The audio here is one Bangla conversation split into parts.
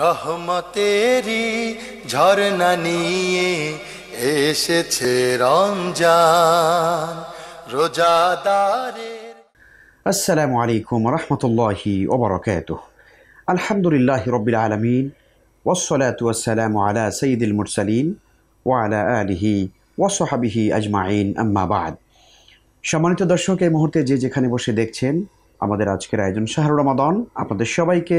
রহমতেরি ঝরনা নিয়ে এসেছে রমজান রোজাদারের। আসসালামু আলাইকুম রহমতুল্লাহি ওবরাকাতুহ। আলহামদুলিল্লাহি রব্বিল আলামিন ওয়াসসালাতু ওয়াসসালামু আলা সাইয়্যিদিল মুরসালিন ওয়া আলা আলিহি ওয়া সাহবিহি আজমাইন, আম্মা বাদ। সম্মানিত দর্শক, এই মুহূর্তে যে যেখানে বসে দেখছেন আমাদের আজকের আয়োজন শাহরুর রমাদান, আপনাদের সবাইকে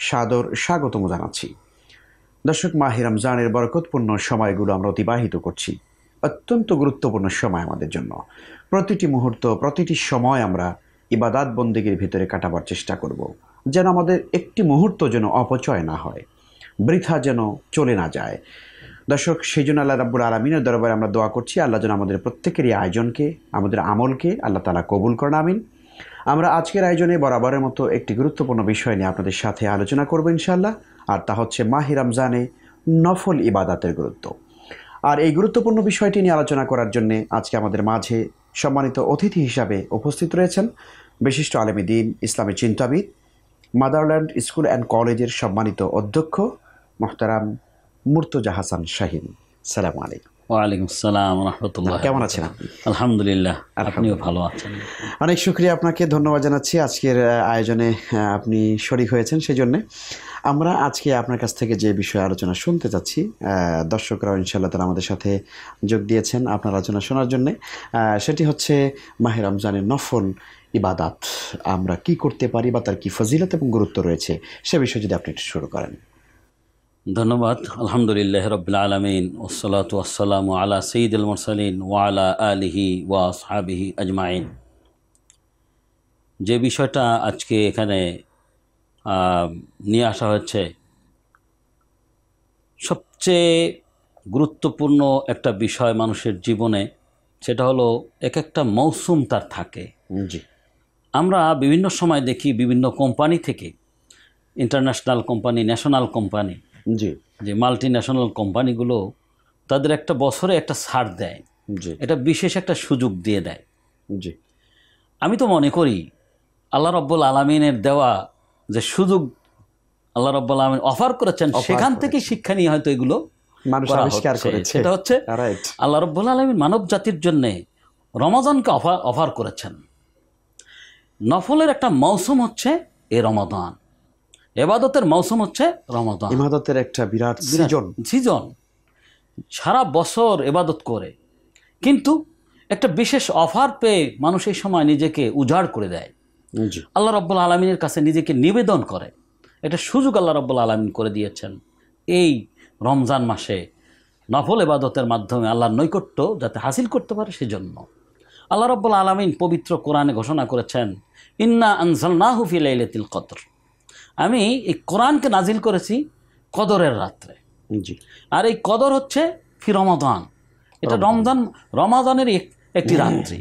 সাদর স্বাগতম জানাচ্ছি। দর্শক, মাহে রমজানের বরকতপূর্ণ সময়গুলো আমরা অতিবাহিত করছি। অত্যন্ত গুরুত্বপূর্ণ সময় আমাদের জন্য। প্রতিটি মুহূর্ত, প্রতিটি সময় আমরা ইবাদাত বন্দেগীর ভিতরে কাটাবার চেষ্টা করব, যেন আমাদের একটি মুহূর্ত যেন অপচয় না হয়, বৃথা যেন চলে না যায়। দর্শক, সেই জন্য আল্লাহ রাব্বুল আলামিনের দরবারে আমরা দোয়া করছি, আল্লাহ যেন আমাদের প্রত্যেকেরই আয়োজনকে, আমাদের আমলকে আল্লাহ তাআলা কবুল করেন, আমিন। আমরা আজকের আয়োজনে বরাবরের মতো একটি গুরুত্বপূর্ণ বিষয় নিয়ে আপনাদের সাথে আলোচনা করব ইনশাআল্লাহ, আর তা হচ্ছে মাহে রমজানে নফল ইবাদাতের গুরুত্ব। আর এই গুরুত্বপূর্ণ বিষয়টি নিয়ে আলোচনা করার জন্য আজকে আমাদের মাঝে সম্মানিত অতিথি হিসাবে উপস্থিত রয়েছেন বিশিষ্ট আলেমে দ্বীন, ইসলামী চিন্তাবিদ, মাদারল্যান্ড স্কুল অ্যান্ড কলেজের সম্মানিত অধ্যক্ষ মুহতারাম মুর্তজা হাসান শাহীন। সালামু আলাইকুম। ওয়ালাইকুম আসসালাম রাহমাতুল্লাহ। কেমন আছেন আপনি? আলহামদুলিল্লাহ, আপনিও ভালো আছেন? অনেক শুকরিয়া, আপনাকে ধন্যবাদ জানাচ্ছি আজকের আয়োজনে আপনি শরীক হয়েছেন। সেই জন্যে আমরা আজকে আপনার কাছ থেকে যে বিষয়ে আলোচনা শুনতে চাচ্ছি, দর্শকরা ইনশাআল্লাহ তারা আমাদের সাথে যোগ দিয়েছেন আপনার আলোচনা শোনার জন্যে। সেটি হচ্ছে মাহে রমজানের নফল ইবাদাত আমরা কি করতে পারি বা তার কি ফজিলত এবং গুরুত্ব রয়েছে, সে বিষয়ে যদি আপনি একটু শুরু করেন। ধন্যবাদ। আলহামদুলিল্লাহ রাব্বিল আলামিন ওয়াসসালাতু ওয়াসসালামু আলা সাইয়্যিদিল মুরসালিন ওয়া আলা আলিহি ওয়া আসহাবিহি আজমাইন। যে বিষয়টা আজকে এখানে নিয়ে আসা হচ্ছে, সবচেয়ে গুরুত্বপূর্ণ একটা বিষয় মানুষের জীবনে, সেটা হলো এক একটা মৌসুম তার থাকে। জি, আমরা বিভিন্ন সময় দেখি বিভিন্ন কোম্পানি থেকে, ইন্টারন্যাশনাল কোম্পানি, ন্যাশনাল কোম্পানি, জি, যে মাল্টি ন্যাশনাল কোম্পানিগুলো তাদের একটা বছরে একটা ছাড় দেয়, জি, এটা বিশেষ একটা সুযোগ দিয়ে দেয়। জি। আমি তো মনে করি আল্লাহ রাব্বুল আলামিনের দেওয়া যে সুযোগ আল্লাহ রাব্বুল আলামিন অফার করেছেন, সেখান থেকে শিক্ষা নিয়ে হয়তো এগুলো মানুষ আবিষ্কার করেছে। সেটা হচ্ছে আল্লাহ রাব্বুল আলামিন মানব জাতির জন্যে রমাদানকে অফার করেছেন। নফলের একটা মৌসুম হচ্ছে এই রমাদান, ইবাদতের মৌসুম হচ্ছে রমাদান। ইবাদতের একটা বিরাট সিজন, সারা বছর ইবাদত করে, কিন্তু একটা বিশেষ অফার পেয়ে মানুষ এই সময় নিজেকে উজাড় করে দেয়, আল্লাহ রাব্বুল আলামিনের কাছে নিজেকে নিবেদন করে। এটা সুযোগ আল্লাহ রাব্বুল আলামিন করে দিয়েছেন এই রমজান মাসে নফল ইবাদতের মাধ্যমে আল্লাহর নৈকট্য যাতে হাসিল করতে পারে। সেজন্য আল্লাহ রাব্বুল আলামিন পবিত্র কোরআনে ঘোষণা করেছেন, ইন্না আনজালনাহু ফি লাইলাতিল কদর। আমি এই কোরআনকে নাজিল করেছি কদরের রাত্রে। আর এই কদর হচ্ছে ফি রমাদান, এটা রমাদানের একটি রাত্রি।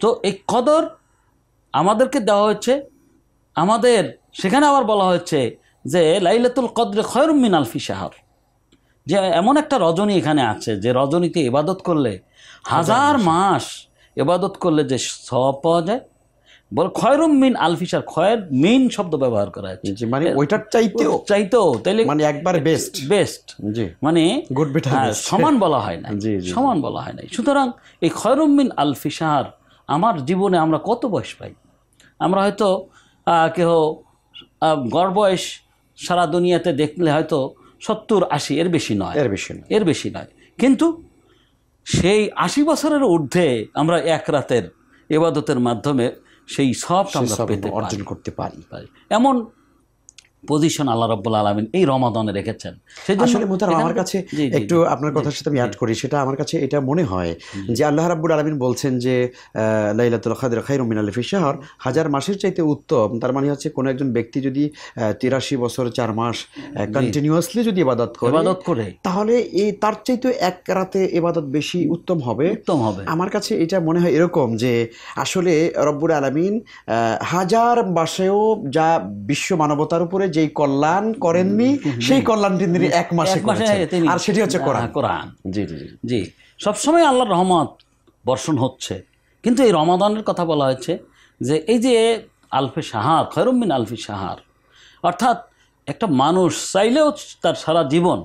তো এই কদর আমাদেরকে দেওয়া হয়েছে, আমাদের সেখানে আবার বলা হয়েছে যে লাইলাতুল কদরে খায়রুম মিন আলফি শাহর, যে এমন একটা রজনী এখানে আছে যে রজনীতে ইবাদত করলে হাজার মাস ইবাদত করলে যে সওয়াব পাওয়া যায়। বল খায়রুম মিন আলফি শাহর, খয়ের মিন শব্দ ব্যবহার করা হয়েছে, মানে ওইটার চাইতেও তাইলে মানে একবার বেস্ট, মানে গুড বেটার, সমান বলা হয় না, সমান বলা হয় না। সুতরাং এই খায়রুম মিন আলফি শাহর, আমার জীবনে আমরা কত বয়স পাই? আমরা হয়তো কেহ গড় বয়স সারা দুনিয়াতে দেখলে হয়তো 70-80, এর বেশি নয়, কিন্তু সেই 80 বছরের ঊর্ধ্বে আমরা এক রাতের ইবাদতের মাধ্যমে সেই সবটা আমরা অর্জন করতে পারি। এমন পজিশন আল্লাহ রাব্বুল আলামিন এই রমাদানে রেখেছেন। আসলে মুহতারাম, আমার কাছে একটু আপনার কথার সাথে আমি অ্যাড করি, সেটা আমার কাছে এটা মনে হয় যে আল্লাহ রাব্বুল আলামিন বলছেন যে লাইলাতুল কদর খায়রুম মিন আলফি শাহর, হাজার মাসের চাইতে উত্তম। তার মানে হচ্ছে কোনো একজন ব্যক্তি যদি 83 বছর 4 মাস কন্টিনিউয়াসলি যদি ইবাদত করে, তাহলে এই তার চাইতে এক রাতে ইবাদত বেশি উত্তম হবে। আমার কাছে এটা মনে হয় এরকম যে আসলে রব্বুল আলামিন হাজার মাসেও যা বিশ্ব মানবতার উপরে যেই কল্যাণ করেননি, সেই কল্যাণটি তিনি এক মাসে করেছেন, আর সেটি হচ্ছে কোরআন। জি, সবসময় আল্লাহর রহমত বর্ষণ হচ্ছে, কিন্তু এই রমাদানের কথা বলা হয়েছে যে এই যে আলফে শাহর, খায়রুম মিন আলফি শাহর, অর্থাৎ একটা মানুষ চাইলেও তার সারা জীবন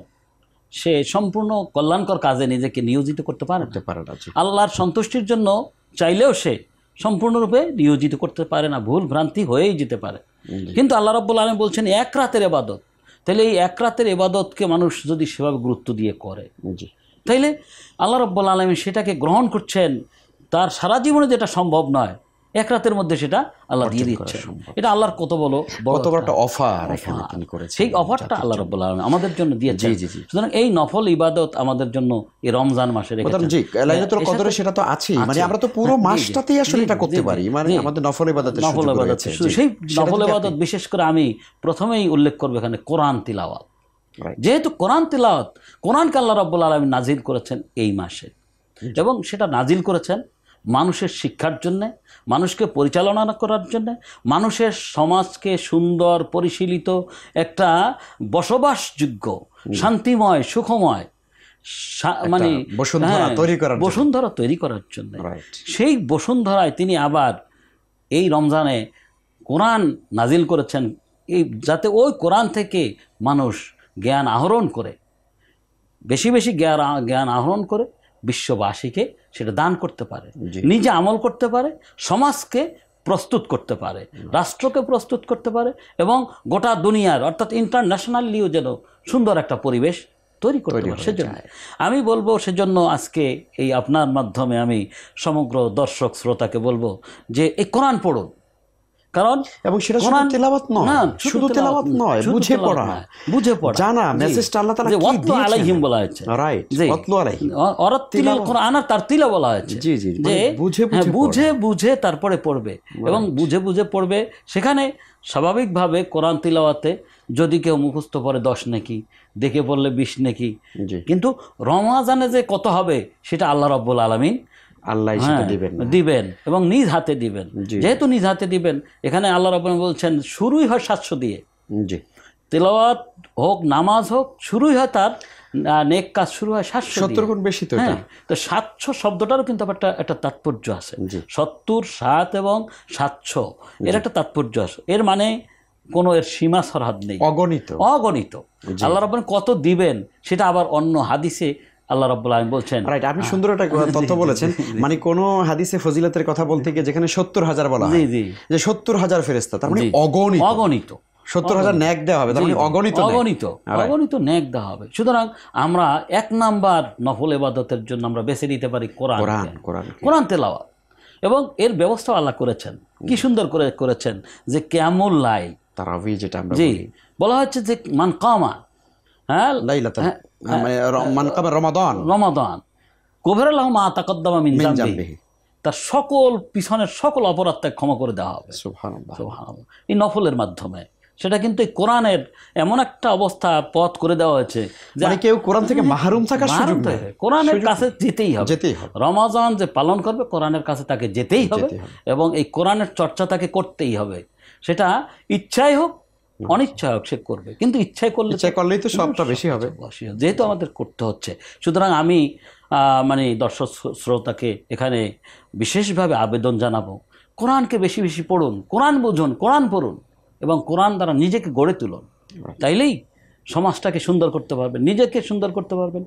সে সম্পূর্ণ কল্যাণকর কাজে নিজেকে নিয়োজিত করতে পারে না। আল্লাহর সন্তুষ্টির জন্য চাইলেও সে সম্পূর্ণরূপে নিয়োজিত করতে পারে না, ভুল ভ্রান্তি হয়েই যেতে পারে। কিন্তু আল্লাহ রাব্বুল আলামিন বলছেন এক রাতের ইবাদত, তাহলে এই এক রাতের ইবাদতকে মানুষ যদি সেভাবে গুরুত্ব দিয়ে করে, তাইলে আল্লাহ রাব্বুল আলামিন সেটাকে গ্রহণ করছেন। তার সারা জীবনে যেটা সম্ভব নয়, এক রাতের মধ্যে সেটা আল্লাহ দিয়ে দিচ্ছে। এটা আল্লাহর কত বড় একটা অফার এখানে তিনি করেছেন। সেই অফারটা আল্লাহ রাব্বুল আলামিন আমাদের জন্য দিয়েছেন। সুতরাং এই নফল ইবাদত আমাদের জন্য এই রমজান মাসে রেখেছেন। জি, লাইলাতুল কদরে সেটা তো আছে, মানে আমরা তো পুরো মাসটাতেই আসলে এটা করতে পারি, মানে আমাদের নফল ইবাদতের সুযোগ রয়েছে। সেই নফল ইবাদত বিশেষ করে আমি প্রথমেই উল্লেখ করব এখানে কোরআন তিলাওয়াত। যেহেতু কোরআন তিলাওয়াত, কোরআনকে আল্লাহ রাব্বুল আলামিন নাজিল করেছেন এই মাসে, এবং সেটা নাজিল করেছেন মানুষের শিক্ষার জন্যে, মানুষকে পরিচালনা করার জন্যে, মানুষের সমাজকে সুন্দর পরিশীলিত একটা বসবাসযোগ্য শান্তিময় সুখময় মানে বসুন্ধরা তৈরি করার জন্য। সেই বসুন্ধরায় তিনি আবার এই রমজানে কোরআন নাজিল করেছেন, এই যাতে ওই কোরআন থেকে মানুষ জ্ঞান আহরণ করে, বেশি বেশি জ্ঞান আহরণ করে বিশ্ববাসীকে সেটা দান করতে পারে, নিজে আমল করতে পারে, সমাজকে প্রস্তুত করতে পারে, রাষ্ট্রকে প্রস্তুত করতে পারে, এবং গোটা দুনিয়ার অর্থাৎ ইন্টারন্যাশনালিও যেন সুন্দর একটা পরিবেশ তৈরি করতে পারে। সেজন্য আমি বলবো, সেজন্য আজকে এই আপনার মাধ্যমে আমি সমগ্র দর্শক শ্রোতাকে বলবো যে এই কোরআন পড়ুন। কারণ এবং সেটা শুধু তেলাওয়াত নয়, শুধু তেলাওয়াত নয়, বুঝে পড়া, জানা মেসেজটা আল্লাহ তাআলা কি দিয়েছেন। আলাইহিম বলা হয়েছে, রাইট, ওয়াতলু আলাইহিম, অরাতিল কোরআন, আর তারতিলা বলা হয়েছে। জি জি, যে বুঝে বুঝে তারপরে পড়বে, এবং বুঝে বুঝে পড়বে। সেখানে স্বাভাবিকভাবে কোরআন তিলাওয়াতে যদি কেউ মুখস্থ পড়ে 10 নেকি, দেখে পড়লে 20 নেকি, কিন্তু রমজানে যে কত হবে সেটা আল্লাহ রাব্বুল আলামিন আল্লাহ সেটা দিবেন, এবং নিজ হাতে দিবেন। যেহেতু নিজ হাতে দিবেন, এখানে আল্লাহ রাব্বুল বলছেন শুরুই হয় 700 দিয়ে। তেলাওয়াত হোক, নামাজ হোক, শুরুই হয় তার নেক কাজ শুরু হয় 700 গুণ বেশি। তো তো 700 শব্দটারও কিন্তু একটা তাৎপর্য আছে। 70, 7 এবং 700 এর একটা তাৎপর্য আছে। এর মানে কোনো এর সীমা সরহাদ নেই, অগণিত। আল্লাহ রাব্বুল কত দিবেন সেটা আবার অন্য হাদিসে আল্লাহ রাব্বুল আলামিন বলছেন। রাইট, আপনি সুন্দর একটা তথ্য বলেছেন। মানে কোন হাদিসে ফজিলতের কথা বলতে গিয়ে যেখানে 70,000 বলা হয়, যে 70,000 ফেরেশতা, তার মানে অগণিত 70,000 নেক দেওয়া হবে, তার মানে অগণিত নেক দেওয়া হবে। সুতরাং আমরা 1 নাম্বার নফল ইবাদতের জন্য আমরা বেছে নিতে পারি কোরআন তেলাওয়াত, এবং এর ব্যবস্থা আল্লাহ করেছেন। কি সুন্দর করে করেছেন যে কিয়ামুল লাইল, তারাবি যেটা আমরা বলি, বলা হচ্ছে যে মান কামা লাইলাতাল রমাদান গফিরা লাহু মা তাকাদ্দামা মিন যামবিহি, তার সকল পিছনের সকল অপরাধ তাকে ক্ষমা করে দেওয়া হবে। সুবহানাল্লাহ, সুবহানাল্লাহ। এই নফলের মাধ্যমে সেটা কিন্তু এই কোরআনের এমন একটা অবস্থা পথ করে দেওয়া হয়েছে যে কেউ কোরআন থেকে মাহরুম থাকার সুযোগ নেই। কোরআনের কাছে যেতেই হবে। রমাজান যে পালন করবে, কোরআনের কাছে তাকে যেতেই হবে, এবং এই কোরআনের চর্চা তাকে করতেই হবে। সেটা ইচ্ছাই হোক অনিচ্ছা হোক সে করবে, কিন্তু ইচ্ছাই করলেই তো সবটা বেশি হবে, যেহেতু আমাদের করতে হচ্ছে। সুতরাং আমি মানে দর্শক শ্রোতাকে এখানে বিশেষভাবে আবেদন জানাবো, কোরআনকে বেশি বেশি পড়ুন, কোরআন বুঝুন, কোরআন পড়ুন, এবং কোরআন দ্বারা নিজেকে গড়ে তুলুন। তাইলেই সমাজটাকে সুন্দর করতে পারবেন, নিজেকে সুন্দর করতে পারবেন,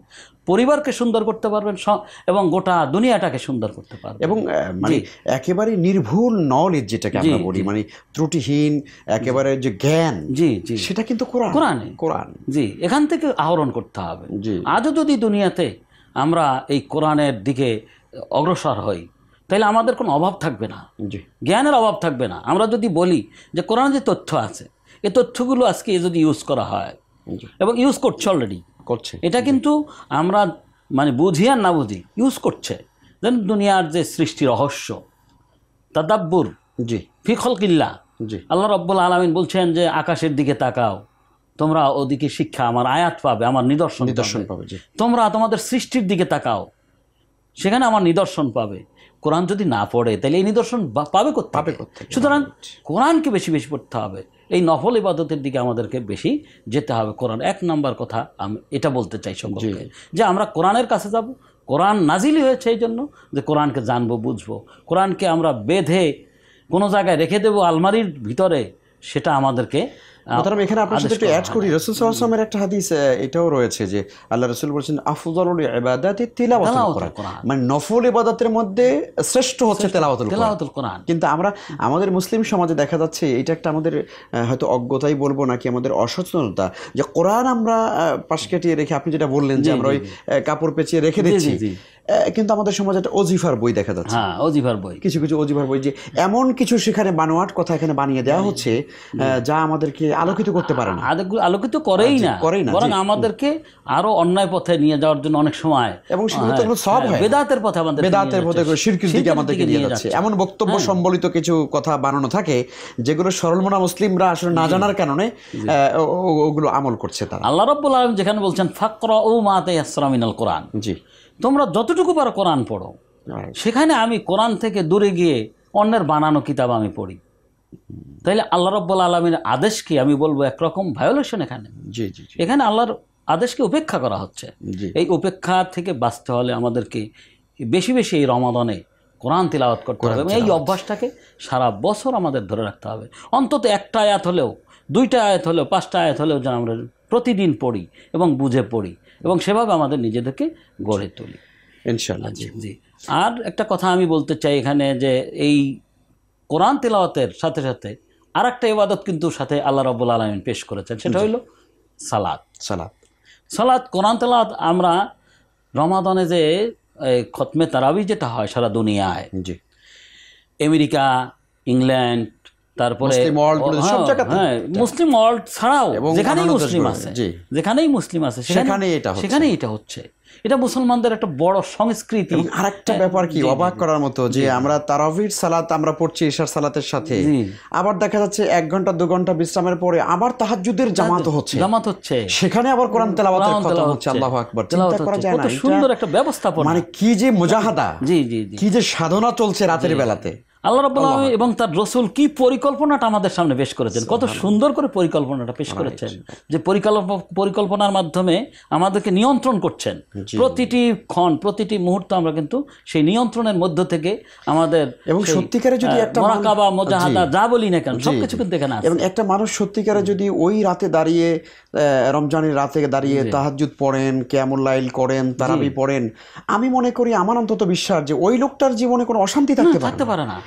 পরিবারকে সুন্দর করতে পারবেন, এবং গোটা দুনিয়াটাকে সুন্দর করতে পারবেন। এবং মানে একেবারে নির্ভুল নলেজ যেটাকে আমরা বলি, মানে ত্রুটিহীন একেবারে যে জ্ঞান, সেটা কিন্তু কোরআন এখান থেকে আহরণ করতে হবে। আজও যদি দুনিয়াতে আমরা এই কোরআনের দিকে অগ্রসর হই, তাহলে আমাদের কোনো অভাব থাকবে না, জ্ঞানের অভাব থাকবে না। আমরা যদি বলি যে কোরআন যে তথ্য আছে, এই তথ্যগুলো আজকে যদি ইউজ করা হয়, এবং ইউজ করছে, অলরেডি করছে, এটা কিন্তু আমরা মানে বুঝি আর না বুঝি ইউজ করছে। যেন দুনিয়ার যে সৃষ্টি রহস্য, তাদাব্বুর ফি খালকিল্লাহ, আল্লাহ রাব্বুল আলামিন বলছেন যে আকাশের দিকে তাকাও, তোমরা ওদিকে শিক্ষা, আমার আয়াত পাবে, আমার নিদর্শন পাবে। তোমরা তোমাদের সৃষ্টির দিকে তাকাও, সেখানে আমার নিদর্শন পাবে। কোরআন যদি না পড়ে তাহলে এই নিদর্শন পাবে কোথায়? সুতরাং কোরআনকে বেশি বেশি পড়তে হবে, এই নফল ইবাদতের দিকে আমাদেরকে বেশি যেতে হবে। কোরআন 1 নাম্বার কথা আমি এটা বলতে চাই সকলকে, যে আমরা কোরআনের কাছে যাব। কোরআন নাজিলই হয়েছে এই জন্য যে কোরআনকে জানবো, বুঝবো। কোরআনকে আমরা বেঁধে কোনো জায়গায় রেখে দেবো আলমারির ভিতরে, সেটা আমাদেরকে মোহতারাম, এখানে আপনার সাথে একটু অ্যাড করি, রাসূল সাল্লাল্লাহু আলাইহি ওয়াসাল্লামের একটা হাদিস এটাও রয়েছে যে আল্লাহ রাসূল বলেছেন আফযালুল ইবাদাতি তিলাওয়াতুল কোরআন, মানে নফল ইবাদতের মধ্যে শ্রেষ্ঠ হচ্ছে তেলাওয়াতুল কোরআন। কিন্তু আমরা আমাদের মুসলিম সমাজে দেখা যাচ্ছে এটা একটা আমাদের হয়তো অজ্ঞতাই বলবো নাকি আমাদের অসচেতনতা, যে কোরআন আমরা পাশ কাটিয়ে রেখে, আপনি যেটা বললেন যে আমরা ওই কাপড় পেঁচিয়ে রেখে দিচ্ছি, কিন্তু আমাদের সমাজে একটা অজিফার বই দেখা যাচ্ছে। হ্যাঁ, অজিফার বই, কিছু কিছু অজিফার বই, যে এমন কিছু সেখানে বানোয়াট কথা এখানে বানিয়ে দেওয়া হচ্ছে যা আমাদেরকে আলোকিত করতে পারে না, আলোকিত করেই না, বরং আমাদেরকে আরো অন্যায় পথে নিয়ে যাওয়ার জন্য অনেক সময়, এবং সব বেদাতের পথে আমাদের, বেদাতের পথে শিরকের দিকে আমাদেরকে নিয়ে যাচ্ছে। এমন বক্তব্য সম্বলিত কিছু কথা বানানো থাকে যেগুলো সরলমনা মুসলিমরা আসলে না জানার কারণে ওগুলো আমল করছে তারা। আল্লাহ রাব্বুল আলামিন যেখানে বলছেন ফাকরাউ মা তায়াসসারা মিনাল কোরআন, জি, তোমরা যতটুকু পারো কোরআন পড়ো, সেখানে আমি কোরআন থেকে দূরে গিয়ে অন্যের বানানো কিতাব আমি পড়ি। তাইলে আল্লাহ রাব্বুল আলামিনের আদেশকে আমি বলবো একরকম ভায়োলেশন এখানে। এখানে আল্লাহর আদেশকে উপেক্ষা করা হচ্ছে। এই উপেক্ষা থেকে বাঁচতে হলে আমাদেরকে বেশি বেশি এই রমাদানে কোরআন তিলাওয়াত করতে হবে, এবং এই অভ্যাসটাকে সারা বছর আমাদের ধরে রাখতে হবে। অন্তত একটা আয়াত হলেও, দুইটা আয়াত হলেও, পাঁচটা আয়াত হলেও যেন আমরা প্রতিদিন পড়ি এবং বুঝে পড়ি, এবং সেভাবে আমাদের নিজেদেরকে গড়ে তুলি ইনশাআল্লাহ। জি, আর একটা কথা আমি বলতে চাই এখানে, যে এই কোরআন তিলাওয়াতের সাথে সাথে আর একটা ইবাদত কিন্তু সাথে আল্লাহ রাব্বুল আলামিন পেশ করেছেন, সেটা হইল সালাত। সালাত, কোরআন তিলাওয়াত আমরা রমাদানে যে খতমে তারাবি যেটা হয় সারা দুনিয়ায়, আমেরিকা, ইংল্যান্ড, তারপরে মুসলিম ওয়ার্ল্ড ছাড়াও যেখানেই মুসলিম আছে সেখানেই এটা হচ্ছে। এটা মুসলমানদের একটা বড় সংস্কৃতি। আরেকটা ব্যাপার কি অবাক করার মতো, যে আমরা তারাবির সালাত আমরা পড়ছি ইশার সালাতের সাথে, আবার দেখা যাচ্ছে 1 ঘন্টা 2 ঘন্টা বিশ্রামের পরে আবার তাহাজ্জুদের জামাত হচ্ছে, সেখানে আবার কোরআন তেলাওয়াতের কথা হচ্ছে। আল্লাহু আকবার, চিন্তা করা যায় না, কত সুন্দর একটা ব্যবস্থাপনা, মানে কি যে মুজাহাদা, কি যে সাধনা চলছে রাতের বেলাতে। আল্লাহ রাব্বুল আলামিন এবং তার রাসূল কি পরিকল্পনাটা আমাদের সামনে পেশ করেছেন, কত সুন্দর করে পরিকল্পনাটা পেশ করেছেন, যে পরিকল্পনার মাধ্যমে আমাদেরকে নিয়ন্ত্রণ করছেন। প্রতিটি ক্ষণ, প্রতিটি মুহূর্ত আমরা কিন্তু সেই নিয়ন্ত্রণের মধ্য থেকে আমাদের, এবং সত্যিকারে যদি একটা মুরাকাবা, মুজাহাদা যা বলি না কেন, সবকিছু কিন্তু এখানে আছে। এবং একটা মানুষ সত্যিকারে যদি ওই রাতে দাঁড়িয়ে, রমজানের রাতে দাঁড়িয়ে তাহাজ্জুদ পড়েন, কিয়ামুল লাইল করেন, তারাবি পড়েন, আমি মনে করি, আমার অন্তত বিশ্বাস, যে ওই লোকটার জীবনে কোনো অশান্তি থাকতে পারে না।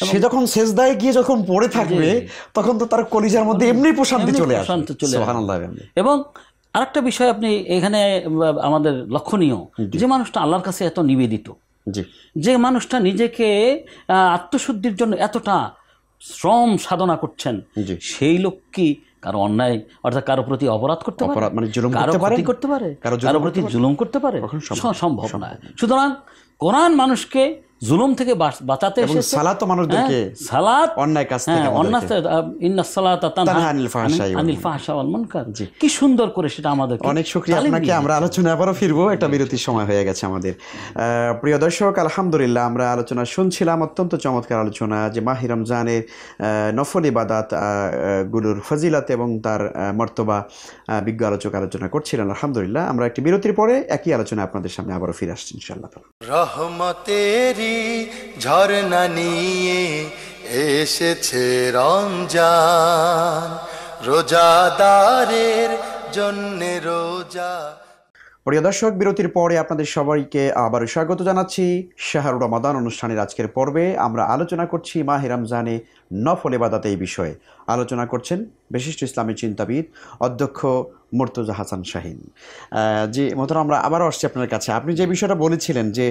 সে যখন সেজদায় গিয়ে যখন পড়ে থাকবে, তখন তো তার কলিজার মধ্যে এমনি প্রশান্তি চলে আসে। সুবহানাল্লাহ। এবং আরেকটা বিষয় আপনি এখানে আমাদের লক্ষণীয়, যে মানুষটা আল্লাহর কাছে এত নিবেদিত, যে মানুষটা নিজেকে আত্মশুদ্ধির জন্য এতটা শ্রম সাধনা করছেন, সেই লোক কি কারো অন্যায় অর্থাৎ কারো প্রতি অপরাধ করতে পারে, করতে পারে, কারো প্রতি জুলুম করতে পারে? সম্ভব না। সুতরাং কোরআন মানুষকে জুলুম থেকে বাঁচাতে এসেছে। সালাত মানুষদেরকে সালাত অন্যায় কাজ থেকে, ইন্নাস সালাতা তানহা আনিল ফাহশা ওয়াল মুনকার, কি সুন্দর করে সেটা আমাদের। অনেক শুকরিয়া আপনাকে। আমরা আলোচনা আবারও ফিরবো, একটা বিরতির সময় হয়ে গেছে আমাদের। প্রিয় দর্শক, আলহামদুলিল্লাহ আমরা আলোচনা শুনছিলাম, অত্যন্ত চমৎকার আলোচনা, যে মাহে রমজানের নফল ইবাদত গুলোর ফজিলত এবং তার মর্তবা বিজ্ঞ আলোচক আলোচনা করছিলেন। আলহামদুলিল্লাহ আমরা একটি বিরতির পরে একই আলোচনা আপনাদের সামনে আবারও ফিরে আসছি ইনশাআল্লাহ। রহমতেরি ঝরনা নিয়ে এসেছে রমজান, রোজাদারের জন্যে রোজা। প্রিয় দর্শক, বিরতির পরে আপনাদের সবাইকে আবারও স্বাগত জানাচ্ছি শাহরুর রমাদান অনুষ্ঠানের আজকের পর্বে। আমরা আলোচনা করছি মাহে রমজানে নফল ইবাদত এই বিষয়ে। আলোচনা করছেন বিশিষ্ট ইসলামী চিন্তাবিদ অধ্যক্ষ মুর্তজা হাসান শাহীন। জি মোহতারাম, আমরা আবারও আসছি আপনার কাছে। আপনি যে বিষয়টা বলেছিলেন, যে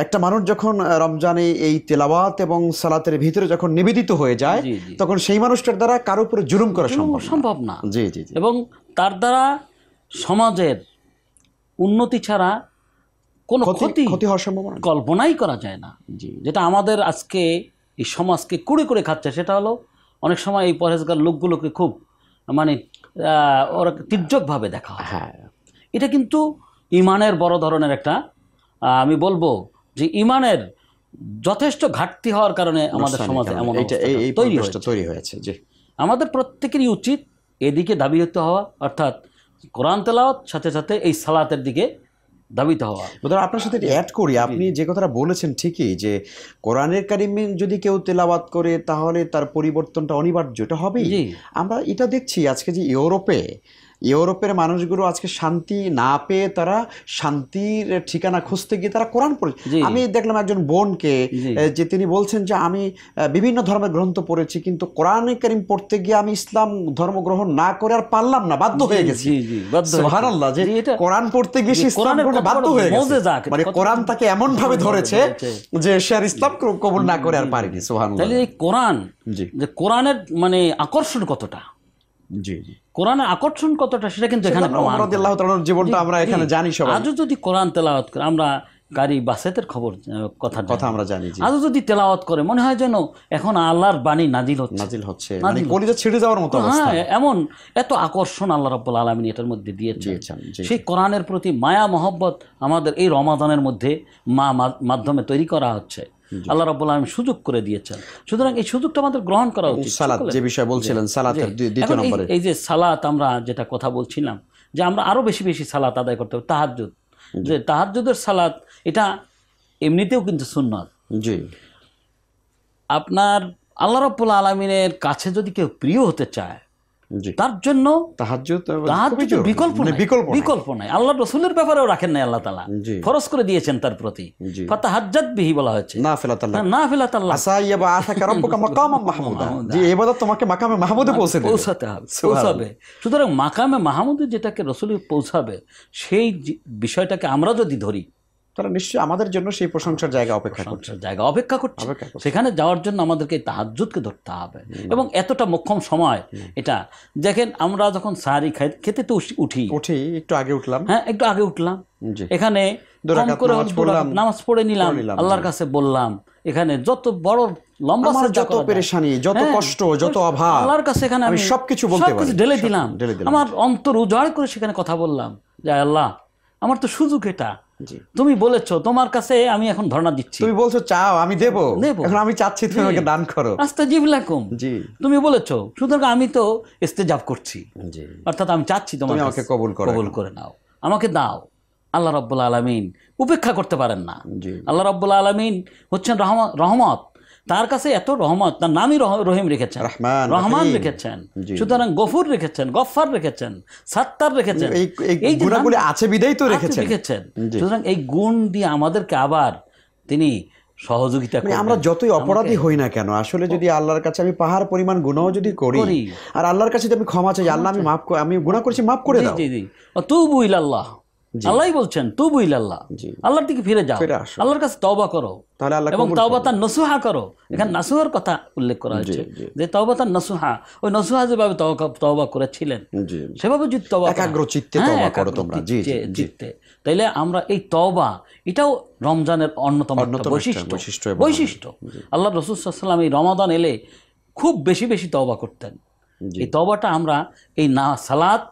একটা মানুষ যখন রমজানে এই তেলাওয়াত এবং সালাতের ভিতরে যখন নিবেদিত হয়ে যায়, তখন সেই মানুষটার দ্বারা কারো উপরে জুলুম করা সম্ভব না। জি জি। এবং তার দ্বারা সমাজের উন্নতি ছাড়া কোনো ক্ষতি হওয়ার সম্ভাবনা কল্পনাই করা যায় না। যেটা আমাদের আজকে এই সমাজকে কুড়ে করে খাচ্ছে, সেটা হলো অনেক সময় এই পরহেজগার লোকগুলোকে খুব মানে ওরা তির্যকভাবে দেখা হয়। এটা কিন্তু ইমানের বড় ধরনের একটা, আমি বলবো যে ইমানের যথেষ্ট ঘাটতি হওয়ার কারণে আমাদের সমাজে এমন তৈরি হয়েছে। যে আমাদের প্রত্যেকেরই উচিত এদিকে দাবি হতে হওয়া, অর্থাৎ কোরআন তেলাওয়াত সাথে সাথে এই সালাতের দিকে ধাবিত হওয়া। বোধহয় আপনার সাথে অ্যাড করি, আপনি যে কথাটা বলেছেন ঠিকই, যে কোরআনের কারিম যদি কেউ তেলাওয়াত করে তাহলে তার পরিবর্তনটা অনিবার্য, এটা হবেই। জি। আমরা এটা দেখছি আজকে যে ইউরোপের মানুষগুলো আজকে শান্তি না পেয়ে তারা শান্তির ঠিকানা খুঁজতে গিয়ে তারা কোরআন পড়ে। জি। আমি দেখলাম একজন বোনকে জি। যে তিনি বলছেন যে আমি বিভিন্ন ধর্মের গ্রন্থ পড়েছি, কিন্তু কোরআনে কারিম পড়তে গিয়ে আমি ইসলাম ধর্ম গ্রহণ না করে আর পারলাম না, বাধ্য হয়ে গেছি। জি, জি, বাধ্য হয়েছে। সুবহানাল্লাহ, যে জি, এটা কোরআন পড়তে গিয়ে সে ইসলাম কোরআনের গ্রহণে কত বাধ্য বড় হয়ে গেছে। মুজিজা, মানে কত কোরআন তাকে এমন ভাবে ধরেছে যে সে আর ইসলাম কবুল না করে আর পারেনি। সুবহানাল্লাহ। তাহলে এই কোরআন, জি যে কোরআনের মানে আকর্ষণ কতটা, জি জি, কোরআনের আকর্ষণ কতটা, সেটা কিন্তু এখানে প্রমাণ। ওমর রাদিয়াল্লাহু তাআলার জীবনটা আমরা এখানে জানি সবাই। আজও যদি কোরআন তেলাওয়াত করে, আমরা কারি বাসেতের খবর কথা আমরা জানি। জি, আজও যদি তেলাওয়াত করে মনে হয় যেন এখন আল্লাহর বাণী নাজিল হচ্ছে, মানে কলিজা ছিঁড়ে যাওয়ার মতো অবস্থা। হ্যাঁ, এমন এত আকর্ষণ আল্লাহ রাব্বুল আলামিন এটার মধ্যে দিয়েছেন। জি। সেই কোরআনের প্রতি মায়া মহব্বত আমাদের এই রমাদানের মধ্যে মাধ্যমে তৈরি করা হচ্ছে। আল্লাহ রাব্বুল আলামিন সুযোগ করে দিয়েছেন, সুতরাং এই সুযোগটা আমাদের গ্রহণ করা উচিত। সালাত যে বিষয় বলছিলেন, সালাতের দ্বিতীয় নম্বরে এই যে সালাত, আমরা যেটা কথা বলছিলাম যে আমরা আরো বেশি বেশি সালাত আদায় করতে হবে। তাহাজ্জুদ, যে তাহাজ্জুদের সালাত, এটা এমনিতেও কিন্তু সুন্নাত। জি। আপনার আল্লাহ রাব্বুল আলামিনের কাছে যদি কেউ প্রিয় হতে চায়, জি, তার জন্য তাহাজ্জুদ বিকল্প নাই। আল্লাহ রাসূলের ব্যাপারেও রাখেন নাই, আল্লাহ তাআলা ফরজ করে দিয়েছেন তার প্রতি। ফাতাহাজ্জাত বিহি বলা হয়েছে, নাফিলাতাল্লাহ, আসা ইয়াবআসাকা রাব্বুকা মাকামান মাহমুদা। জি, ইবাদত তোমাকে মাকামে মাহমুদে পৌঁছাতে হবে। সুতরাং মাকামে মাহমুদে যেটাকে রাসূল পৌঁছাবে, সেই বিষয়টাকে আমরা যদি ধরি, তারা নিশ্চয়ই আমাদের জন্য সেই প্রশংসার জায়গা অপেক্ষা করছে। সেখানে যাওয়ার জন্য আমাদেরকে তাহাজ্জুদকে ধরতে হবে। এবং এতটা মোক্ষম সময় এটা, দেখেন আমরা যখন সাহারি খেতে তো উঠি, একটু আগে উঠলাম, হ্যাঁ একটু আগে উঠলাম, এখানে নামাজ পড়ে নিলাম, আল্লাহর কাছে বললাম, এখানে যত বড় লম্বা যত পেরেশানি, যত কষ্ট, যত অভাব, আল্লাহর কাছে এখানে আমি সবকিছু ঢেলে দিলাম, আমার অন্তর উজাড় করে সেখানে কথা বললাম যে আল্লাহ, আমার তো সুযোগ এটা, তুমি বলেছো, তোমার কাছে আমি এখন ধর্ণা দিচ্ছি, তুমি বলছো চাও, আমি দেব, এখন আমি চাচ্ছি তুমি আমাকে দান করো। আস্তাজিব লাকুম, তুমি বলেছো, সুতরাং আমি তো ইস্তেজাব করছি, অর্থাৎ আমি চাচ্ছি তুমি আমাকে কবুল করে নাও, আমাকে দাও। আল্লাহ রাব্বুল আলামিন উপেক্ষা করতে পারেন না। আল্লাহ রাব্বুল আলামিন হচ্ছেন রহমত, তার কাছে এত রহমত, তার নামই রহিম রেখেছেন, রহমান রেখেছেন, সুতরাং গফুর রেখেছেন, গফফার রেখেছেন, সাত্তার রেখেছেন, এই গুণাগুলি আছে বিধায় তো রেখেছেন। সুতরাং এই গুণ দিয়ে আমাদেরকে আবার তিনি সহযোগিতা করেন। আমরা যতই অপরাধী হই না কেন, আসলে যদি আল্লাহর কাছে আমি পাহাড় পরিমাণ গুনাহ যদি করি, আর আল্লাহর কাছে যদি আমি ক্ষমা চাই, আল্লাহ আমি গুনাহ করেছি, মাফ করে দাও। তুবু ইলাল্লাহ, আল্লাহই বলছেন তুবু ইলাল্লাহ, আল্লাহর দিকে ফিরে যাও, আল্লাহর কাছে তওবা করো, এবং তাওবাতান নসুহা করো। এখানে নাসুহার কথা উল্লেখ করা হয়েছে, যে তাওবাতান নসুহা, ওই নসুহা যেভাবে তওবা করেছিলেন সেভাবে যদি তওবা একাগ্র চিত্তে তওবা করো তোমরা, চিত্তে, তাইলে আমরা এই তওবা, এটাও রমজানের অন্যতম বৈশিষ্ট্য। আল্লাহ রাসূল সাল্লাল্লাহু আলাইহি ওয়াসাল্লাম এই রমাদান এলে খুব বেশি বেশি তওবা করতেন। এই তওবাটা আমরা এই সালাত,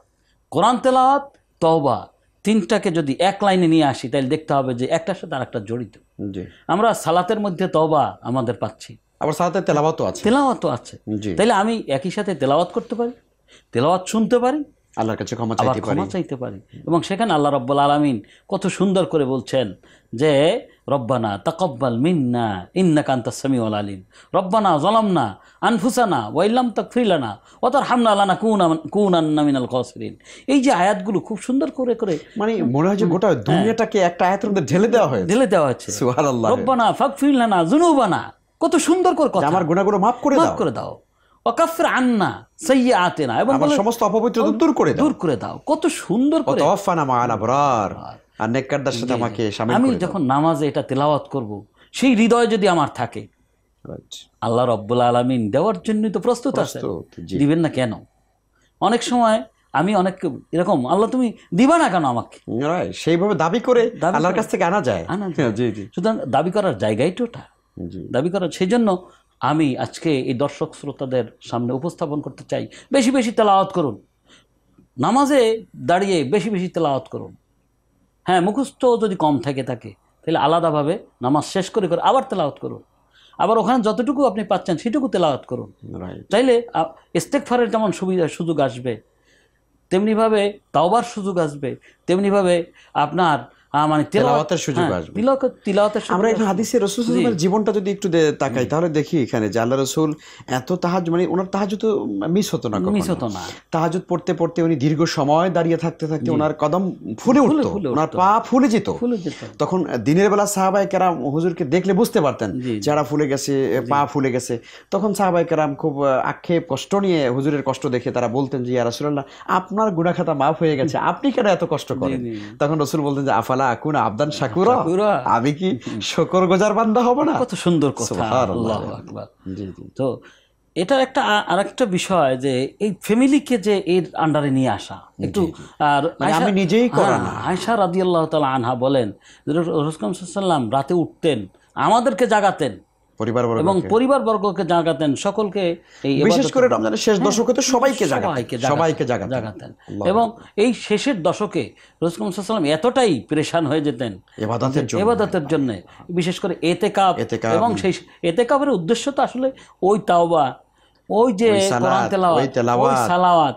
কোরআন তেলাওয়াত, তওবা, তিনটাকে যদি এক লাইনে নিয়ে আসি, তাহলে দেখতে হবে যে একটার সাথে আরেকটা জড়িত। আমরা সালাতের মধ্যে তওবা আমাদের পাচ্ছি, আবার সালাতে তেলাওয়াতও আছে। তাইলে আমি একই সাথে তেলাওয়াত করতে পারি, তেলাওয়াত শুনতে পারি, আল্লাহর কাছে ক্ষমা চাইতে পারি, এবং সেখানে আল্লাহ রাব্বুল আলামিন কত সুন্দর করে বলছেন যে রব্বানা তাকাব্বাল মিন্না ইন্নাকা আনতাস সামিউল আলিম, রব্বানা যালামনা আনফুসানা ওয়া ইল্লাম তাগফির লানা ওয়া তারহামনা লানাকুনান্না মিনাল খাসিরিন। এই যে আয়াতগুলো খুব সুন্দর করে মানে মনে হয় যে গোটা দুনিয়াটাকে একটা আয়াতের মধ্যে ঢেলে দেওয়া হয়েছে। সুবহানাল্লাহ। রব্বানা ফাগফির লানা যুনুবানা, কত সুন্দর করে কথা, আমার গুনাহগুলো মাফ করে দাও, ওয়াকাফির আন্না সাইয়্যাতিনা, এবং আমার সমস্ত অপবিত্রতা দূর করে দাও। কত সুন্দর করে, তাওয়াফানা মা'আল আবরার, আর নেককারদের সাথে আমাকে শামিল করে দাও। আমি যখন নামাজে এটা তেলাওয়াত করব, সেই হৃদয় যদি আমার থাকে, আল্লাহ রাব্বুল আলামিন দেওয়ার জন্য তো প্রস্তুত আছেন, দিবেন না কেন? অনেক সময় আমি অনেক এরকম, আল্লাহ তুমি দিবা না কেন আমাকে, সেইভাবে দাবি করে আল্লাহর কাছ থেকে আনা যায়। সুতরাং দাবি করার জায়গাই তো ওটা, দাবি করার। সেই জন্য আমি আজকে এই দর্শক শ্রোতাদের সামনে উপস্থাপন করতে চাই, বেশি বেশি তেলাওয়াত করুন, নামাজে দাঁড়িয়ে বেশি বেশি তেলাওয়াত করুন। হ্যাঁ, মুখস্থ যদি কম থাকে তাহলে আলাদাভাবে নামাজ শেষ করে আবার তেলাওয়াত করুন, আবার ওখানে যতটুকু আপনি পাচ্ছেন সেটুকু তেলাওয়াত করুন। তাইলে ইস্তেগফারের যেমন সুযোগ আসবে, তেমনিভাবে তাওবার সুযোগ আসবে, তেমনিভাবে আপনার মানে তেলাওয়াতের সুযোগ আসবে। তিলাওয়াতের সুযোগ আমরা এখানে হাদিসে রাসূল সাল্লাল্লাহু আলাইহি ওয়াসাল্লামের জীবনটা যদি একটু তাকাই তাহলে দেখি এখানে যে আল্লাহ রাসূল এত তাহাজ্জুদ, মানে ওনার তাহাজ্জুদ তো মিস হতো না কখনো। মিস হতো না। তাহাজ্জুদ পড়তে পড়তে উনি দীর্ঘ সময় দাঁড়িয়ে থাকতে থাকতে ওনার কদম ফুলে উঠতো, ওনার পা ফুলে যেত। তখন দিনের বেলা সাহাবায়ে কেরাম হুজুরকে দেখলে বুঝতে পারতেন চেহারা ফুলে গেছে, পা ফুলে গেছে। তখন সাহাবায়ে কেরাম খুব আক্ষেপ কষ্ট নিয়ে হুজুরের কষ্ট দেখে তারা বলতেন যে ইয়া রাসূলুল্লাহ, আপনার গুনাহ খাতা মাফ হয়ে গেছে, আপনি কেন এত কষ্ট করেন? তখন রাসূল বলতেন যে আফালা আকুনা আবদান শাকুরা, আমি কি শুকরগুজার বান্দা হব না? কত সুন্দর কথা, আল্লাহু আকবার। তো এটার একটা আরেকটা বিষয় যে এই ফ্যামিলিকে যে এর আন্ডারে নিয়ে আসা একটু, আর আমি নিজেই করা না। আয়েশা রাদিয়াল্লাহু তাআলা আনহা বলেন রাসূল সাল্লাল্লাহু আলাইহি ওয়াসাল্লাম রাতে উঠতেন, আমাদেরকে জাগাতেন এবং পরিবারবর্গকে জাগাতেন, সকলকে এই বিশেষ করে রমজানের শেষ দশকে তো সবাইকে জাগাতেন। এবং এই শেষের দশকে রাসূল সাল্লাল্লাহু আলাইহি ওয়াসাল্লাম এতটাই পেরেশান হয়ে যেতেন ইবাদতের জন্য, বিশেষ করে এতেকাব। এবং সেই এতেকাবের উদ্দেশ্য তো আসলে ওই তাওবা, ওই যে কোরআন তেলাওয়াত, ওই সালাওয়াত,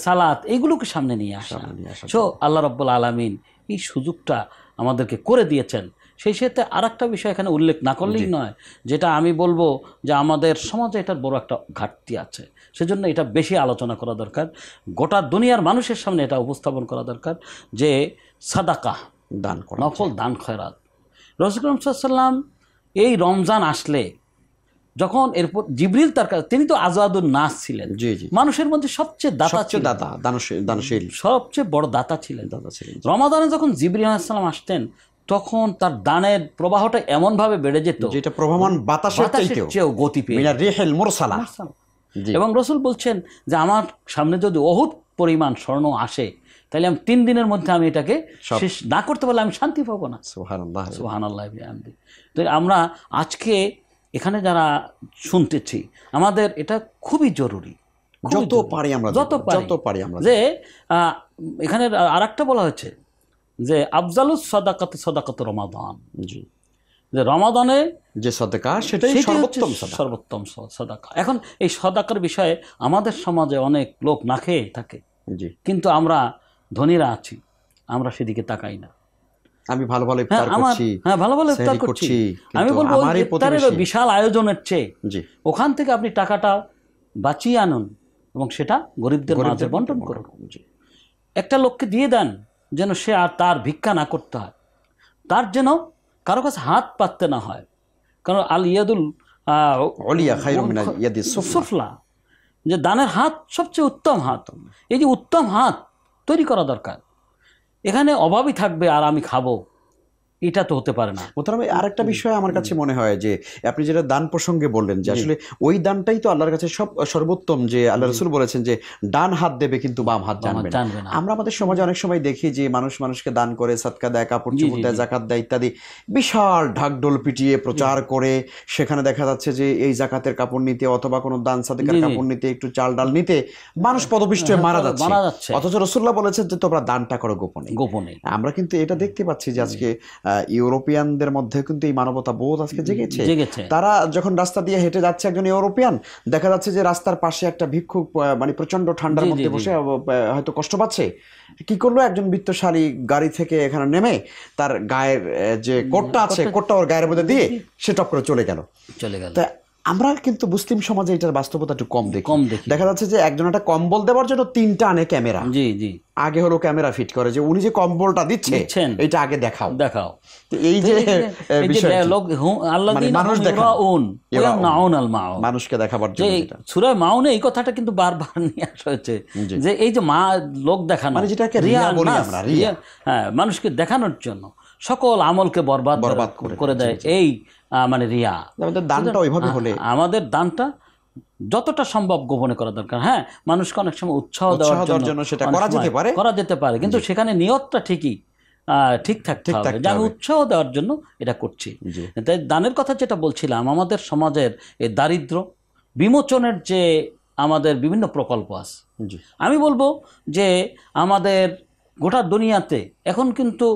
সালাত, এইগুলোকে সামনে নিয়ে আসা। সো আল্লাহ রাব্বুল আলামিন এই সুযোগটা আমাদেরকে করে দিয়েছেন। সেই সাথে আর একটা বিষয় এখানে উল্লেখ না করলেই নয়, যেটা আমি বলবো যে আমাদের সমাজে এটার বড় একটা ঘাটতি আছে, সেজন্য এটা বেশি আলোচনা করা দরকার, গোটা দুনিয়ার মানুষের সামনে এটা উপস্থাপন করা দরকার যে সাদাকা, দান করা, নফল দান খয়রাত। রাসূল সাল্লাল্লাহু আলাইহি ওয়াসাল্লাম এই রমজান আসলে যখন এরপর জিবরিল তার কাছে, তিনি তো আজাদুন নাস ছিলেন, মানুষের মধ্যে সবচেয়ে দানশীল, সবচেয়ে বড় দাতা ছিলেন। রমাদানে যখন জিবরিল আলাইহিস সালাম আসতেন তখন তার দানের প্রবাহটা এমন ভাবে বেড়ে যেত যেটা প্রবাহমান বাতাসের চেয়েও গতি পেয়ে, এবং রাসূল বলছেন যে আমার সামনে যদি অহুত পরিমাণ স্বর্ণ আসে তাহলে আমি 3 দিনের মধ্যে আমি এটাকে শেষ না করতে পারলে আমি শান্তি পাবো না। সুবহানাল্লাহ, সুবহানাল্লাহ। তো আমরা আজকে এখানে যারা শুনতেছি, আমাদের এটা খুবই জরুরি, যত পারি আমরা যে এখানে আরেকটা বলা হয়েছে যে আফজালুস সাদাকাত সাদাকাত রমাদান, যে রমাদানে যে সাদাকা সেটাই সর্বোত্তম সাদাকা। এখন এই সাদাকার বিষয়ে আমাদের সমাজে অনেক লোক না খেয়ে থাকে, কিন্তু আমরা ধনীরা আছি, আমরা সেদিকে তাকাই না। আমি ভালো ভালো ইফতার করছি, ভালো ভালো ইফতার করছি, আমি বলবো ইফতারের বিশাল আয়োজনের চেয়ে ওখান থেকে আপনি টাকাটা বাঁচিয়ে আনুন এবং সেটা গরিবদের মাঝে বন্টন করুন। একটা লোককে দিয়ে দেন যেন সে আর তার ভিক্ষা না করতে হয়, তার যেন কারো কাছে হাত পাততে না হয়, কারণ আল ইয়াদুল উলিয়া খায়রুম মিন ইয়াদিস সুফলা, যে দানের হাত সবচেয়ে উত্তম হাত। এই যে উত্তম হাত তৈরি করা দরকার। এখানে অভাবই থাকবে আর আমি খাবো, এটা তো হতে পারে না। মোহতারাম, আরেকটা বিষয় আমার কাছে মনে হয় যে আপনি যেটা দান প্রসঙ্গে বললেন যে আসলে ওই দানটাই তো আল্লাহর কাছে সর্বোত্তম, যে আল্লাহ রাসূল বলেছেন যে ডান হাত দেবে কিন্তু বাম হাত জানবে না। আমরা আমাদের সমাজে অনেক সময় দেখি যে মানুষকে দান করে, সাদকা দেয়, কাপড় চোপড় দেয়, জাকাত দেয় ইত্যাদি, বিশাল ঢাকঢোল পিটিয়ে প্রচার করে সেখানে দেখা যাচ্ছে যে এই জাকাতের কাপড় নিতে অথবা কোনো দান সাদকার কাপড় নিতে, একটু চাল ডাল নিতে মানুষ পদপিষ্ট হয়ে মারা যাচ্ছে। অথচ রাসূলুল্লাহ বলেছেন যে তোমরা দানটা করো গোপনে। আমরা কিন্তু এটা দেখতে পাচ্ছি যে আজকে ইউরোপিয়ানদের মধ্যে কিন্তু এই মানবতা বোধ আজকে জেগেছে। তারা যখন রাস্তা দিয়ে হেঁটে যাচ্ছে, একজন ইউরোপিয়ান দেখা যাচ্ছে যে রাস্তার পাশে একটা ভিক্ষুক মানে প্রচন্ড ঠান্ডার মধ্যে বসে হয়তো কষ্ট পাচ্ছে, কি করলো, একজন বিত্তশালী গাড়ি থেকে এখানে নেমে তার গায়ের যে কোটটা আছে কোটটা ওর গায়ের মধ্যে দিয়ে সে টপ করে চলে গেল। আমরা কিন্তু মুসলিম সমাজে এটার বাস্তবতা একটু কম দেখি। দেখা যাচ্ছে যে একজন একটা কম্বল দেওয়ার জন্য 3টা আনে ক্যামেরা, আগে হলো ক্যামেরা ফিট করে যে উনি যে কম্বলটা দিচ্ছেন এটা আগে দেখাও। এই যে মানুষকে দেখাবার জন্য সূরা মাউনে এই কথাটা কিন্তু বারবার নিয়ে আসা হয়েছে যে এই যে লোক দেখানো, মানে যেটাকে রিয়া বলি আমরা, রিয়া, হ্যাঁ, মানুষকে দেখানোর জন্য সকল আমলকে বরবাদ করে দেয় এই মানে রিয়া। আমাদের দানটা ওইভাবে হলে, আমাদের দানটা যতটা সম্ভব গোপনে করা দরকার। হ্যাঁ, মানুষকে অনেক সময় উৎসাহ দেওয়ার জন্য সেটা করা যেতে পারে, কিন্তু সেখানে নিয়তটা ঠিকই ঠিক থাকতে হবে যে আমি উৎসাহ দেওয়ার জন্য এটা করছি। তাই দানের কথা যেটা বলছিলাম, আমাদের সমাজের এই দারিদ্র বিমোচনের যে আমাদের বিভিন্ন প্রকল্প আছে, আমি বলবো যে আমাদের গোটা দুনিয়াতে এখন কিন্তু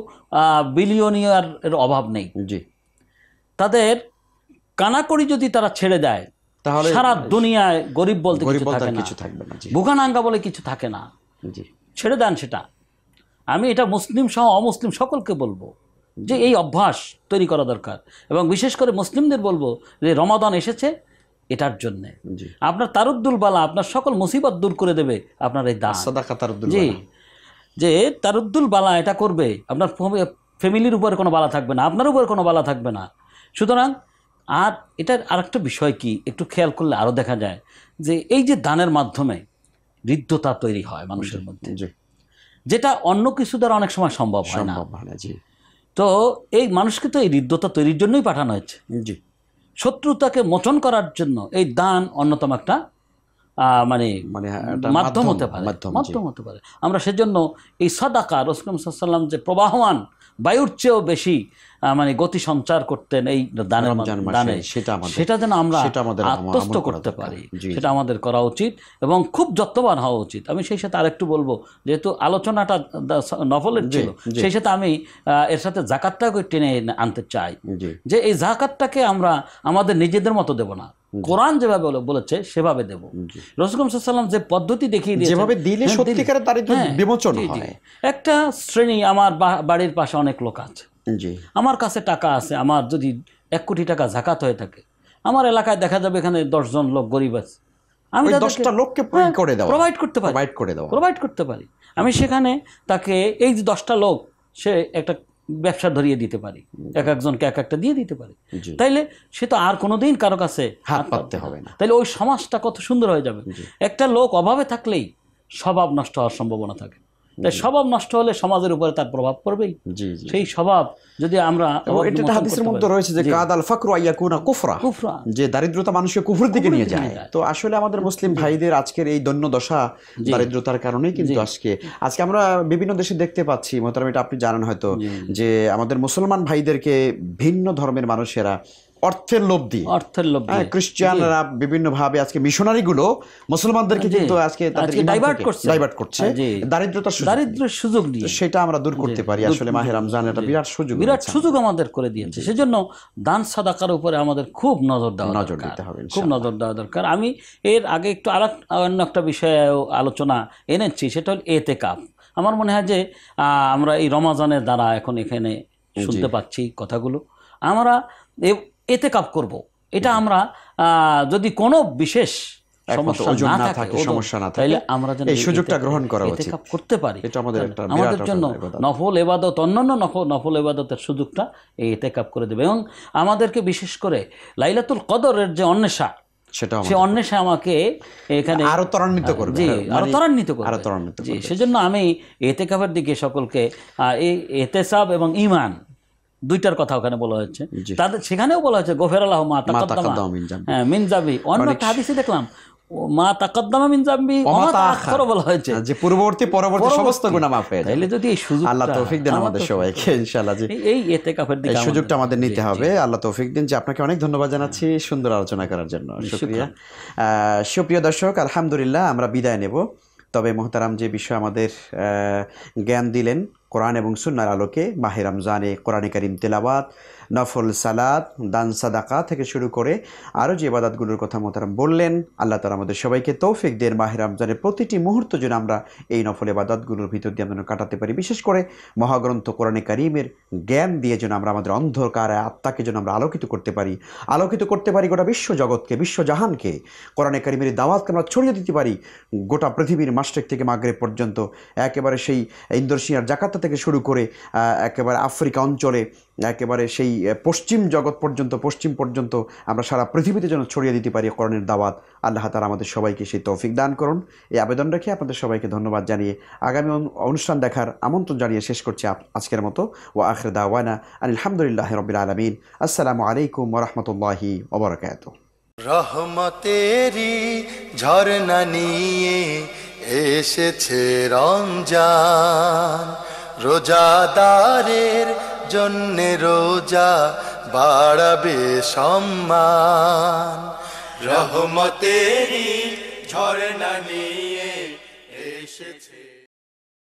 বিলিয়নিয়ারের অভাব নেই। তাদের কানাকড়ি যদি তারা ছেড়ে দেয় তাহলে সারা দুনিয়ায় গরিব বলতে কিছু থাকবে না, ভুখানাঙ্গা বলে কিছু থাকে না। ছেড়ে দেন সেটা। আমি এটা মুসলিম সহ অমুসলিম সকলকে বলবো যে এই অভ্যাস তৈরি করা দরকার, এবং বিশেষ করে মুসলিমদের বলবো যে রমাদান এসেছে এটার জন্যে। আপনার তারুদ্দুল বালা, আপনার সকল মুসিবত দূর করে দেবে আপনার এই দান। জি, যে তারুদ্দুল বালা এটা করবে, আপনার ফ্যামিলির উপরে কোনো বালা থাকবে না, আপনার উপরে কোনো বালা থাকবে না। সুতরাং আর এটার আরেকটা বিষয় কি একটু খেয়াল করলে আরও দেখা যায় যে এই যে দানের মাধ্যমে হৃদ্যতা তৈরি হয় মানুষের মধ্যে, যেটা অন্য কিছু দ্বারা অনেক সময় সম্ভব হয় না। তো এই মানুষকে তো এই হৃদ্যতা তৈরির জন্যই পাঠানো হয়েছে, শত্রুতাকে মোচন করার জন্য এই দান অন্যতম একটা মাধ্যম হতে পারে। আমরা সেজন্য এই সাদাকা রাসূল সাল্লাল্লাহু আলাইহি ওয়াসাল্লাম যে প্রবাহমান বায়ুর চেয়েও বেশি গতি সঞ্চার করতেন এই দানের দানে, সেটা যেন আমরা আত্মস্থ করতে পারি, সেটা আমাদের করা উচিত এবং খুব যত্নবান হওয়া উচিত। আমি সেই সাথে আরেকটু বলবো, যেহেতু আলোচনাটা নফলের ছিল, সেই সাথে আমি এর সাথে যাকাতটাকে টেনে আনতে চাই যে এই যাকাতটাকে আমরা আমাদের নিজেদের মতো দেব না, কোরআন যেভাবে বলেছে সেভাবে দেব। রাসূল সাল্লাল্লাহু আলাইহি ওয়াসাল্লাম যে পদ্ধতি দেখিয়ে দিয়েছেন, যেভাবে দিলে সত্যিকারের দারিদ্র্য বিমোচন হয়। একটা শ্রেণী, আমার বাড়ির পাশে অনেক লোক আছে, আমার কাছে টাকা আছে, আমার যদি 1 কোটি টাকা যাকাত হয়ে থাকে, আমার এলাকায় দেখা যাবে এখানে 10 জন লোক গরিব আছে, আমি 10টা লোককে প্রোভাইড করতে পারি। আমি সেখানে তাকে এই যে 10টা লোক, সে একটা ব্যবসা ধরিয়ে দিতে পারি, একজনকে একটা দিয়ে দিতে পারি, তাইলে সে তো আর কোনোদিন কারো কাছে হাত পাততে হবে না। তাইলে ওই সমাজটা কত সুন্দর হয়ে যাবে। একটা লোক অভাবে থাকলেই স্বভাব নষ্ট হওয়ার সম্ভাবনা থাকে, তাই স্বভাব নষ্ট হলে সমাজের উপরে তার প্রভাব পড়বেই। সেই স্বভাব যদি আমরা, এটা হাদিসের মধ্যে রয়েছে যে কাদাল ফাকরু আইয়াকুনা কুফরা, যে দারিদ্রতা মানুষকে কুফরের দিকে নিয়ে যায়। তো আসলে আমাদের মুসলিম ভাইদের আজকের এই দৈন্য দশা দারিদ্রতার কারণেই কিন্তু আজকে আমরা বিভিন্ন দেশে দেখতে পাচ্ছি, মোহতারাম, এটা আপনি জানেন হয়তো, যে আমাদের মুসলমান ভাইদেরকে ভিন্ন ধর্মের মানুষেরা অর্থের লোভ দিয়ে, খ্রিস্টানরা বিভিন্ন ভাবে আজকে মিশনারি গুলো মুসলমানদেরকে কিন্তু আজকে ডাইভার্ট করছে দারিদ্রের সুযোগ দিয়ে। সেটা আমরা দূর করতে পারি। আসলে মাহে রমজান একটা বিরাট সুযোগ আমাদের করে দিয়েছে। সেজন্য দান সাদাকার উপরে আমাদের খুব নজর দিতে হবে, খুব নজর দেওয়া দরকার। আমি এর আগে একটু অন্য একটা বিষয়ে আলোচনা এনেছি, সেটা হল এতেকাফ। আমার মনে হয় যে আমরা এই রমজানের দ্বারা এখন এখানে শুনতে পাচ্ছি কথাগুলো, আমরা এতেকাফ করব। এটা আমরা যদি কোনো বিশেষ সমস্যা না থাকে তাহলে আমরা যেন এই সুযোগটা গ্রহণ করা উচিত, এতেকাফ করতে পারি। এটা আমাদের জন্য নফল ইবাদত, অন্যান্য নফল ইবাদতের সুযোগটা এই এতেকাফ করে দেবে। এবং আমাদেরকে বিশেষ করে লাইলাতুল কদরের যে অন্বেষা, সে অন্বেষা আমাকে এখানে আরো ত্বরান্বিত করবে, আরো ত্বরান্বিত করবে। সেজন্য আমি এতেকাফের দিকে সকলকে, এই এতেসাব এবং ঈমান দুইটার কথা ওখানে বলা হয়েছে। তাদের সেখানেও বলা হয়েছে গোফেরাল্লাহু মা তাকাদ্দামা মিন যাবি। অন্য একটা হাদিসে দেখলাম মা তাকাদ্দামা মিন যাবি ওয়া মা তাআখারা বলা হয়েছে, যে পূর্ববর্তী পরবর্তী সমস্ত গুনাহ মাফ হয়ে যায়। তাহলে যদি এই সুযোগ, আল্লাহ তৌফিক দেন আমাদের সবাইকে ইনশাআল্লাহ, যে এই ইতিকাফের দিকে এই সুযোগটা আমাদের নিতে হবে। আল্লাহ তৌফিক দিন। যে আপনাকে অনেক ধন্যবাদ জানাচ্ছি সুন্দর আলোচনা করার জন্য। শুকরিয়া। সুপ্রিয় দর্শক, আলহামদুলিল্লাহ আমরা বিদায় নেব। তবে মোহতারাম যে বিষয় আমাদের জ্ঞান দিলেন কোরআন এবং সুন্নাহর আলোকে, মাহে রমজানে কোরআনে কারীম তেলাওয়াত, নফল সালাত, দান সাদাকা থেকে শুরু করে আরও যে ইবাদতগুলোর কথা মোহতারাম বললেন, আল্লাহ তাআলা আমাদের সবাইকে তৌফিক দেন মাহে রমজানের প্রতিটি মুহূর্ত যেন আমরা এই নফল ইবাদতগুলোর ভিতর দিয়ে আমরা কাটাতে পারি। বিশেষ করে মহাগ্রন্থ কোরআনে কারীমের জ্ঞান দিয়ে যেন আমরা আমাদের অন্ধকার আত্মাকে যেন আমরা আলোকিত করতে পারি গোটা বিশ্ব জগৎকে, বিশ্বজাহানকে কোরআনে কারীমের দাওয়াতকে আমরা ছড়িয়ে দিতে পারি গোটা পৃথিবীর মাশরিক থেকে মাগরিব পর্যন্ত, একেবারে সেই ইন্দোনেশিয়ার জাকার্তা থেকে শুরু করে একেবারে আফ্রিকা অঞ্চলে, একেবারে সেই পশ্চিম জগৎ পর্যন্ত, পশ্চিম পর্যন্ত আমরা সারা পৃথিবীতে যেন ছড়িয়ে দিতে পারি কোরআনের দাওয়াত। আল্লাহ তাআলা আমাদের সবাইকে সেই তৌফিক দান করুন। এই আবেদন রেখে আপনাদের সবাইকে ধন্যবাদ জানিয়ে আগামী অনুষ্ঠান দেখার আমন্ত্রণ জানিয়ে শেষ করছি আজকের মতো। ওয়া আখিরু দাওয়ানা আলহামদুলিল্লাহি রাব্বিল আলামিন। আসসালামু আলাইকুম ওয়া রাহমাতুল্লাহি ওয়া বারাকাতুহু। রহমতেরি ঝরনা নিয়ে এসেছে রমজান, রোজাদারের জন্যে রোজা বাড়াবে সম্মান। রহমতেরি ঝরনা নিয়ে